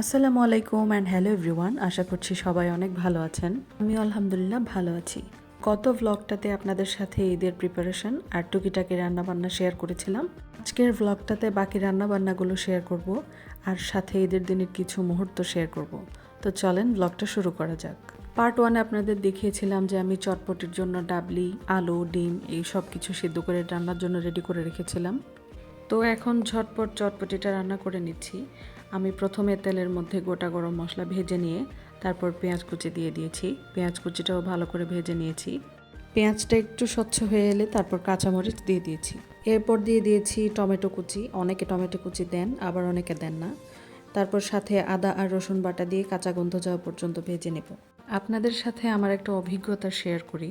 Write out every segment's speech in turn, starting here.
আসসালামু আলাইকুম and hello everyone. আশা করছি সবাই অনেক ভালো আছেন। আমি আলহামদুলিল্লাহ ভালো আছি। গত ভ্লগটাতে আপনাদের সাথে ঈদের প্রিপারেশন আর টুকিটাকি রান্নাবান্না শেয়ার করেছিলাম। আজকের ভ্লগটাতে বাকি রান্নাবান্নাগুলো শেয়ার করব আর সাথে ঈদের দিনের কিছু মুহূর্ত শেয়ার করব। তো চলেন ভ্লগটা শুরু করা যাক। পার্ট 1-এ আপনাদের দেখিয়েছিলাম যে আমি চটপটির জন্য ডাবলি, আলু, ডিম এই সব কিছু সিদ্ধ করে রান্নার জন্য রেডি করে রেখেছিলাম। তো এখন ঝটপট চটপটিটা রান্না করে নিচ্ছি। আমি প্রথমে তেলের মধ্যে গোটা গরম মশলা ভেজে নিয়ে তারপর পেঁয়াজ কুচি দিয়ে দিয়েছি। পেঁয়াজ কুচিটাও ভালো করে ভেজে নিয়েছি। পেঁয়াজটা একটু স্বচ্ছ হয়ে এলে তারপর কাঁচামরিচ দিয়ে দিয়েছি। এরপর দিয়ে দিয়েছি টমেটো কুচি। অনেকে টমেটো কুচি দেন, আবার অনেকে দেন না। তারপর সাথে আদা আর রসুন বাটা দিয়ে কাঁচা গন্ধ যাওয়া পর্যন্ত ভেজে নেব। আপনাদের সাথে আমার একটা অভিজ্ঞতা শেয়ার করি।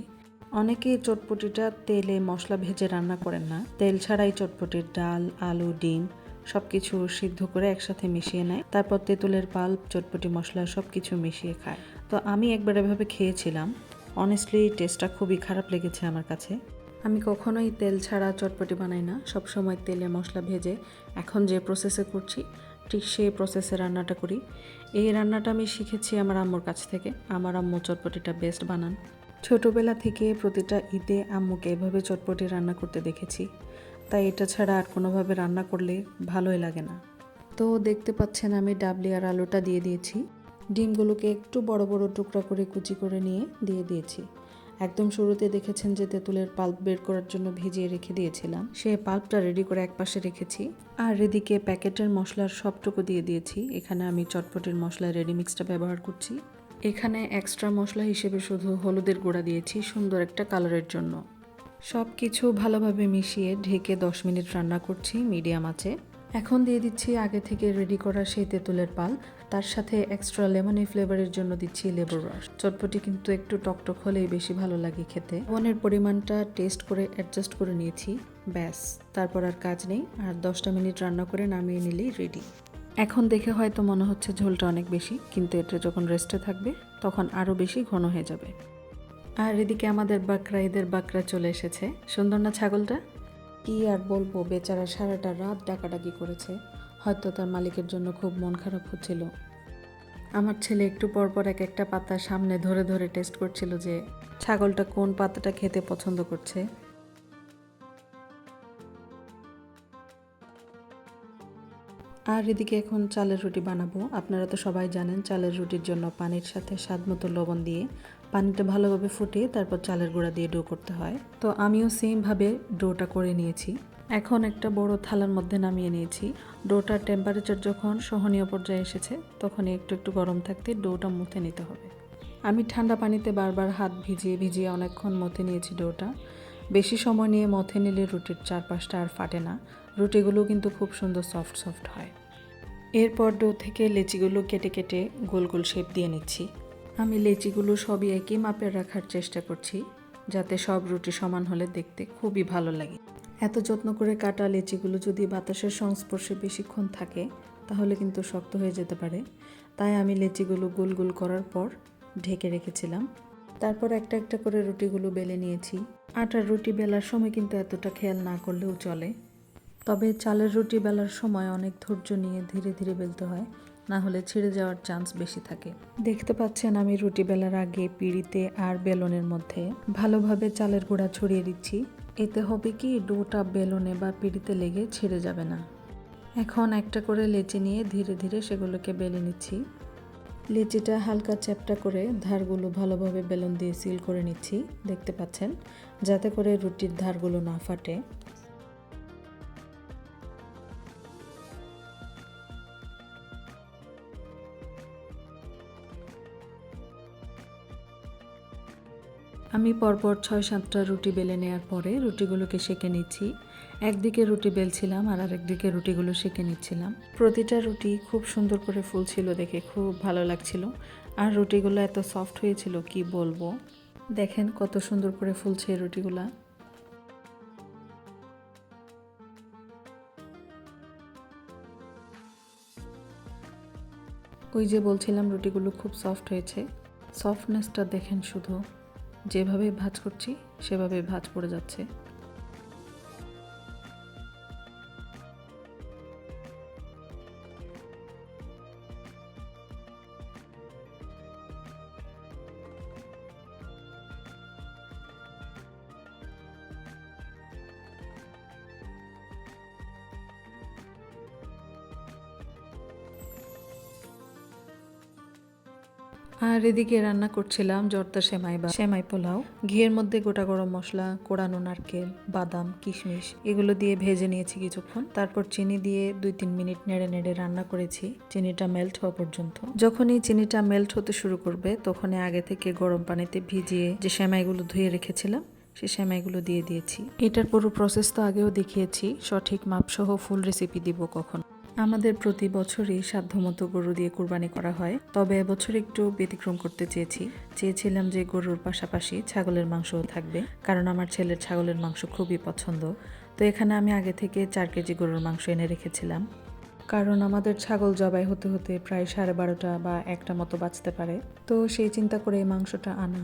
অনেকেই চটপটিটা তেলে মশলা ভেজে রান্না করেন না, তেল ছাড়াই চটপটির ডাল, আলু, ডিম সব কিছু সিদ্ধ করে একসাথে মিশিয়ে নেয়, তারপর তেঁতুলের পাল্প, চটপটি মশলা সব কিছু মিশিয়ে খায়। তো আমি একবার এভাবে খেয়েছিলাম। অনেস্টলি টেস্টটা খুবই খারাপ লেগেছে আমার কাছে। আমি কখনোই তেল ছাড়া চটপটি বানাই না, সবসময় তেলে মশলা ভেজে এখন যে প্রসেসে করছি ঠিক সেই প্রসেসে রান্নাটা করি। এই রান্নাটা আমি শিখেছি আমার আম্মুর কাছ থেকে। আমার আম্মু চটপটিটা বেস্ট বানান। ছোটবেলা থেকে প্রতিটা ঈদে আম্মুকে এভাবে চটপটি রান্না করতে দেখেছি, তাই এটা ছাড়া আর কোনোভাবে রান্না করলে ভালোই লাগে না। তো দেখতে পাচ্ছেন আমি ডাবলি আর আলুটা দিয়ে দিয়েছি। ডিমগুলোকে একটু বড় বড় টুকরা করে কুচি করে নিয়ে দিয়ে দিয়েছি। একদম শুরুতে দেখেছেন যে তেঁতুলের পাল্প বের করার জন্য ভিজিয়ে রেখে দিয়েছিলাম, সেই পাল্পটা রেডি করে একপাশে রেখেছি। আর এদিকে প্যাকেটের মশলার সবটুকু দিয়ে দিয়েছি। এখানে আমি চটপটির মশলা রেডি মিক্সটা ব্যবহার করছি। এখানে এক্সট্রা মশলা হিসেবে শুধু হলুদের গুঁড়া দিয়েছি সুন্দর একটা কালারের জন্য। সব কিছু ভালোভাবে মিশিয়ে ঢেকে 10 মিনিট রান্না করছি মিডিয়াম আঁচে। এখন দিয়ে দিচ্ছি আগে থেকে রেডি করা সেই তেঁতুলের পাল, তার সাথে এক্সট্রা লেমনি ফ্লেভারের জন্য দিচ্ছি লেবুর রস। চটপটি কিন্তু একটু টকটক হলেই বেশি ভালো লাগে খেতে। লবণের পরিমাণটা টেস্ট করে অ্যাডজাস্ট করে নিয়েছি। ব্যাস, তারপর আর কাজ নেই। আর 10টা মিনিট রান্না করে নামিয়ে নিলেই রেডি। এখন দেখে হয়তো মনে হচ্ছে ঝোলটা অনেক বেশি, কিন্তু এটা যখন রেস্টে থাকবে তখন আরও বেশি ঘন হয়ে যাবে। আর এদিকে আমাদের বাকরা, ঈদের বাকরা চলে এসেছে। সুন্দর না ছাগলটা? কি আর বলবো, বেচারা সারাটা রাত ডাকাডাকি করেছে। হয়তো তার মালিকের জন্য খুব মন খারাপ হচ্ছিল। আমার ছেলে একটু পরপর এক একটা পাতা সামনে ধরে ধরে টেস্ট করছিল যে ছাগলটা কোন পাতাটা খেতে পছন্দ করছে। আর এদিকে এখন চালের রুটি বানাবো। আপনারা তো সবাই জানেন চালের রুটির জন্য পানির সাথে স্বাদমতো লবণ দিয়ে পানিটা ভালোভাবে ফুটিয়ে তারপর চালের গুঁড়া দিয়ে ডো করতে হয়। তো আমিও সেমভাবে ডোটা করে নিয়েছি। এখন একটা বড় থালার মধ্যে নামিয়ে নিয়েছি। ডোটার টেম্পারেচার যখন সহনীয় পর্যায়ে এসেছে তখনই একটু একটু গরম থাকতে ডোটা মুথে নিতে হবে। আমি ঠান্ডা পানিতে বারবার হাত ভিজিয়ে ভিজিয়ে অনেকক্ষণ মথে নিয়েছি ডোটা। বেশি সময় নিয়ে মথে নিলে রুটির চারপাশটা আর ফাটে না, রুটিগুলো কিন্তু খুব সুন্দর সফট সফট হয়। এরপর ডো থেকে লেচিগুলো কেটে কেটে গোল গোল শেপ দিয়ে নিচ্ছি। আমি লেচিগুলো সবই একই মাপের রাখার চেষ্টা করছি, যাতে সব রুটি সমান হলে দেখতে খুবই ভালো লাগে। এত যত্ন করে কাটা লেচিগুলো যদি বাতাসের সংস্পর্শে বেশিক্ষণ থাকে তাহলে কিন্তু শক্ত হয়ে যেতে পারে। তাই আমি লেচিগুলো গোল গোল করার পর ঢেকে রেখেছিলাম। তারপর একটা একটা করে রুটিগুলো বেলে নিয়েছি। আটার রুটি বেলার সময় কিন্তু এতটা খেয়াল না করলেও চলে, তবে চালের রুটি বেলার সময় অনেক ধৈর্য নিয়ে ধীরে ধীরে বেলতে হয়, না হলে ছিঁড়ে যাওয়ার চান্স বেশি থাকে। দেখতে পাচ্ছেন আমি রুটি বেলার আগে পিঁড়িতে আর বেলনের মধ্যে ভালোভাবে চালের গুঁড়া ছড়িয়ে দিচ্ছি। এতে হবে কি, ডোটা বেলনে বা পিঁড়িতে লেগে ছিঁড়ে যাবে না। এখন একটা করে লেচি নিয়ে ধীরে ধীরে সেগুলোকে বেলে নিচ্ছি। লেচিটা হালকা চ্যাপ্টা করে ধারগুলো ভালোভাবে বেলন দিয়ে সিল করে নিচ্ছি, দেখতে পাচ্ছেন, যাতে করে রুটির ধারগুলো না ফাটে। আমি পরপর 6-7টা রুটি বেলে নেওয়ার পরে রুটিগুলোকে সেঁকে নিচ্ছি। একদিকে রুটি বেলছিলাম আর আরেকদিকে রুটিগুলো সেঁকে নিচ্ছিলাম। প্রতিটা রুটি খুব সুন্দর করে ফুলছিল, দেখে খুব ভালো লাগছিল। আর রুটিগুলো এত সফট হয়েছিল কি বলবো। দেখেন কত সুন্দর করে ফুলছে এই রুটিগুলা। ওই যে বলছিলাম রুটিগুলো খুব সফট হয়েছে। সফটনেসটা দেখেন শুধু, যেভাবে ভাঁজ করছি সেভাবে ভাঁজ পড়ে যাচ্ছে। আর এদিকে রান্না করছিলাম জর্দা সেমাই বা সেমাই পোলাও। ঘিয়ের মধ্যে গোটা গরম মশলা, কোড়ানো নারকেল, বাদাম, কিশমিশ এগুলো দিয়ে ভেজে নিয়েছি কিছুক্ষণ। তারপর চিনি দিয়ে 2-3 মিনিট নেড়ে নেড়ে রান্না করেছি চিনিটা মেল্ট হওয়া পর্যন্ত। যখনই চিনিটা মেল্ট হতে শুরু করবে তখনই আগে থেকে গরম পানিতে ভিজিয়ে যে সেমাইগুলো ধুয়ে রেখেছিলাম সেই সেমাইগুলো দিয়ে দিয়েছি। এটার পুরো প্রসেস তো আগেও দেখিয়েছি, সঠিক মাপসহ ফুল রেসিপি দিব কখন। আমাদের প্রতি বছরই সাধ্যমতো গরু দিয়ে কুরবানি করা হয়, তবে এবছর একটু ব্যতিক্রম করতে চেয়েছিলাম যে গরুর পাশাপাশি ছাগলের মাংসও থাকবে, কারণ আমার ছেলের ছাগলের মাংস খুবই পছন্দ। তো এখানে আমি আগে থেকে 4 কেজি গরুর মাংস এনে রেখেছিলাম, কারণ আমাদের ছাগল জবাই হতে হতে প্রায় 12:30 বা 1টা মতো বাজতে পারে। তো সেই চিন্তা করে এই মাংসটা আনা।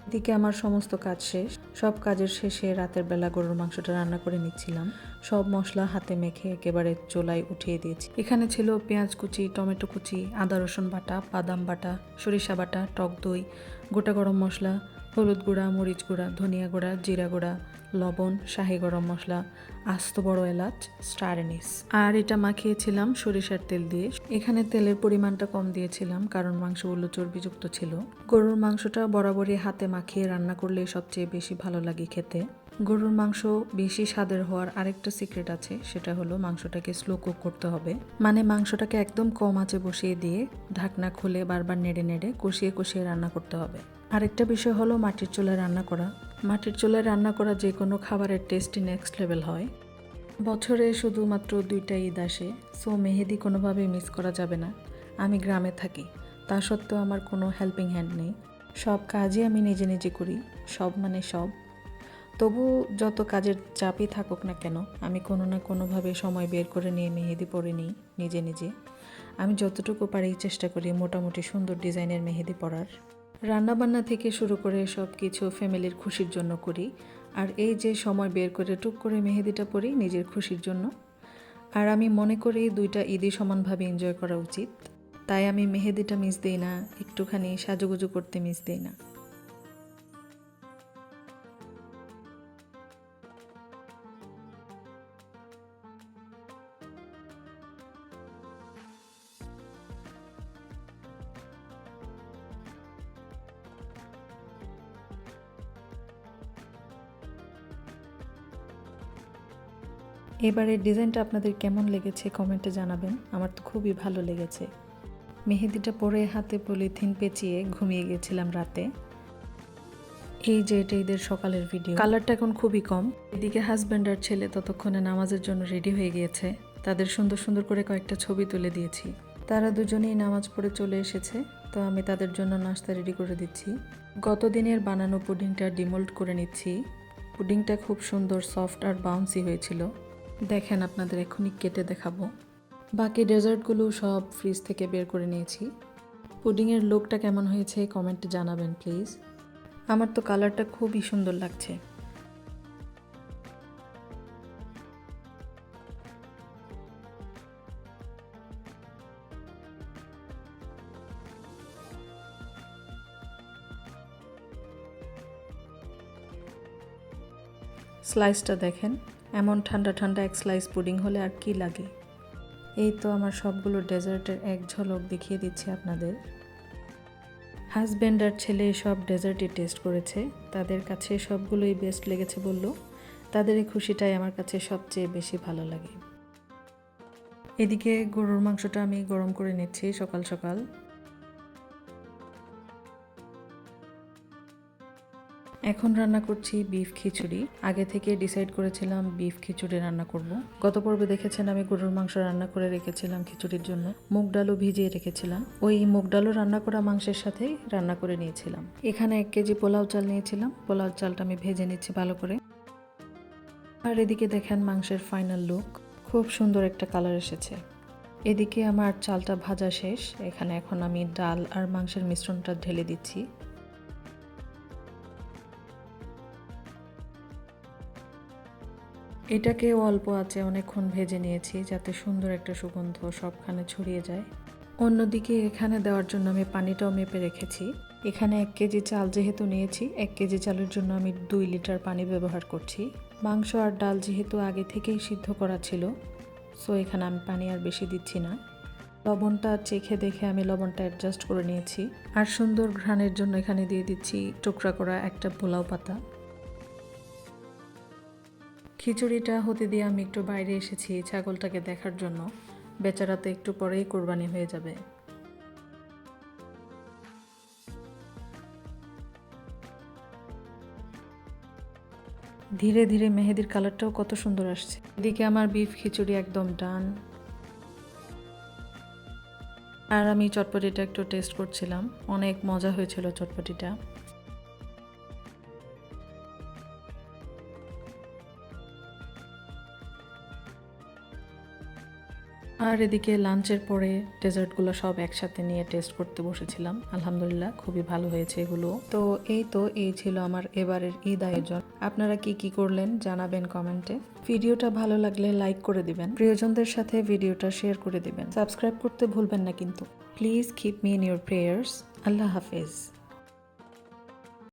এদিকে আমার সমস্ত কাজ শেষ। সব কাজের শেষে রাতের বেলা গরুর মাংসটা রান্না করে নিচ্ছিলাম। সব মশলা হাতে মেখে একেবারে চুলায় উঠিয়ে দিয়েছি। এখানে ছিল পেঁয়াজ কুচি, টমেটো কুচি, আদা রসুন বাটা, বাদাম বাটা, সরিষা বাটা, টক দই, গোটা গরম মশলা, হলুদ গুঁড়া, মরিচ গুঁড়া, ধনিয়া গুঁড়া, জিরা গুঁড়া, লবণ, শাহি গরম মশলা, আস্ত বড় এলাচ, স্টার অ্যানিস। আর এটা মাখিয়েছিলাম সরিষার তেল দিয়ে। এখানে তেলের পরিমাণটা কম দিয়েছিলাম কারণ মাংসগুলো চর্বিযুক্ত ছিল। গরুর মাংসটা বরাবরই হাতে মাখিয়ে রান্না করলে সবচেয়ে বেশি ভালো লাগে খেতে। গরুর মাংস বেশি স্বাদের হওয়ার আরেকটা সিক্রেট আছে, সেটা হলো মাংসটাকে স্লো কুক করতে হবে। মানে মাংসটাকে একদম কম আঁচে বসিয়ে দিয়ে ঢাকনা খুলে বারবার নেড়ে নেড়ে কষিয়ে কষিয়ে রান্না করতে হবে। আরেকটা বিষয় হলো মাটির চুলায় রান্না করা। মাটির চুলায় রান্না করা যে কোনো খাবারের টেস্টই নেক্সট লেভেল হয়। বছরে শুধুমাত্র 2টা ঈদ আসে, সো মেহেদি কোনোভাবেই মিস করা যাবে না। আমি গ্রামে থাকি, তা সত্ত্বেও আমার কোনো হেল্পিং হ্যান্ড নেই। সব কাজই আমি নিজে নিজে করি, সব মানে সব। তবু যত কাজের চাপই থাকুক না কেন, আমি কোনো না কোনোভাবে সময় বের করে নিয়ে মেহেদি পরে নিই নিজে নিজে। আমি যতটুকু পারি চেষ্টা করি মোটামুটি সুন্দর ডিজাইনের মেহেদি পরার। রান্নাবান্না থেকে শুরু করে সব কিছু ফ্যামিলির খুশির জন্য করি। আর এই যে সময় বের করে টুক করে মেহেদিটা পরি নিজের খুশির জন্য। আর আমি মনে করি 2টা ঈদই সমানভাবে এনজয় করা উচিত। তাই আমি মেহেদিটা মিস দিই না, একটুখানি সাজুগুজু করতে মিস দিই না। এবারের ডিজাইনটা আপনাদের কেমন লেগেছে কমেন্টে জানাবেন। আমার তো খুবই ভালো লেগেছে। মেহেদিটা পরে হাতে পলিথিন পেঁচিয়ে ঘুমিয়ে গেছিলাম রাতে। এই যে এটা ঈদের সকালের ভিডিও। কালারটা এখন খুবই কম। এদিকে হাজব্যান্ড আর ছেলে ততক্ষণে নামাজের জন্য রেডি হয়ে গিয়েছে। তাদের সুন্দর সুন্দর করে কয়েকটা ছবি তুলে দিয়েছি। তারা দুজনেই নামাজ পড়ে চলে এসেছে, তো আমি তাদের জন্য নাস্তা রেডি করে দিচ্ছি। গতদিনের বানানো পুডিংটা ডিমোল্ড করে নিচ্ছি। পুডিংটা খুব সুন্দর সফট আর বাউন্সি হয়েছিল। দেখেন, আপনাদের এখনই কেটে দেখাবো। বাকি ডেজার্টগুলো সব ফ্রিজ থেকে বের করে নিয়েছি। পুডিংয়ের লুকটা কেমন হয়েছে কমেন্টে জানাবেন প্লিজ। আমার তো কালারটা খুবই সুন্দর লাগছে। স্লাইসটা দেখেন, এমন ঠান্ডা ঠান্ডা এক স্লাইস পুডিং হলে আর কি লাগে। এই তো আমার সবগুলো ডেজার্টের এক ঝলক দেখিয়ে দিচ্ছি আপনাদের। হাজব্যান্ড আর ছেলে সব ডেজার্টই টেস্ট করেছে, তাদের কাছে সবগুলোই বেস্ট লেগেছে বলল। তাদের এই খুশিটাই আমার কাছে সবচেয়ে বেশি ভালো লাগে। এদিকে গরুর মাংসটা আমি গরম করে নিচ্ছি সকাল সকাল। এখন রান্না করছি বিফ খিচুড়ি। আগে থেকে ডিসাইড করেছিলাম বিফ খিচুড়ি রান্না করব। গত পর্বে দেখেছেন আমি গরুর মাংস রান্না করে রেখেছিলাম খিচুড়ির জন্য। মুগ ডালও ভিজিয়ে রেখেছিলাম, ওই মুগ ডালও রান্না করা মাংসের সাথেই রান্না করে নিয়েছিলাম। এখানে 1 কেজি পোলাও চাল নিয়েছিলাম। পোলাও চালটা আমি ভেজে নিচ্ছি ভালো করে। আর এদিকে দেখেন মাংসের ফাইনাল লুক, খুব সুন্দর একটা কালার এসেছে। এদিকে আমার চালটা ভাজা শেষ। এখন আমি ডাল আর মাংসের মিশ্রণটা ঢেলে দিচ্ছি। এটাকে অল্প আঁচে অনেকক্ষণ ভেজে নিয়েছি যাতে সুন্দর একটা সুগন্ধ সবখানে ছড়িয়ে যায়। অন্যদিকে এখানে দেওয়ার জন্য আমি পানিটাও মেপে রেখেছি। এখানে 1 কেজি চাল যেহেতু নিয়েছি, 1 কেজি চালের জন্য আমি 2 লিটার পানি ব্যবহার করছি। মাংস আর ডাল যেহেতু আগে থেকেই সিদ্ধ করা ছিল, সো এখানে আমি পানি আর বেশি দিচ্ছি না। লবণটা চেখে দেখে আমি লবণটা অ্যাডজাস্ট করে নিয়েছি। আর সুন্দর ঘ্রাণের জন্য এখানে দিয়ে দিচ্ছি টুকরা করা একটা পোলাও পাতা। খিচুড়িটা হতে দিয়ে আমি একটু বাইরে এসেছি ছাগলটাকে দেখার জন্য। বেচারা তো একটু পরেই কোরবানি হয়ে যাবে। ধীরে ধীরে মেহেদির কালারটাও কত সুন্দর আসছে। এদিকে আমার বিফ খিচুড়ি একদম ডান। আর আমি চটপটিটা একটু টেস্ট করছিলাম, অনেক মজা হয়েছিল চটপটিটা। আর এদিকে লাঞ্চের পরে ডেজার্টগুলো সব একসাথে নিয়ে টেস্ট করতে বসেছিলাম। আলহামদুলিল্লাহ খুবই ভালো হয়েছে এগুলো। এই ছিল আমার এবারের ঈদ আয়োজন। আপনারা কি কি করলেন জানাবেন কমেন্টে। ভিডিওটা ভালো লাগলে লাইক করে দিবেন, প্রিয়জনদের সাথে ভিডিওটা শেয়ার করে দিবেন, সাবস্ক্রাইব করতে ভুলবেন না কিন্তু। Please keep me in your prayers. আল্লাহ হাফেজ।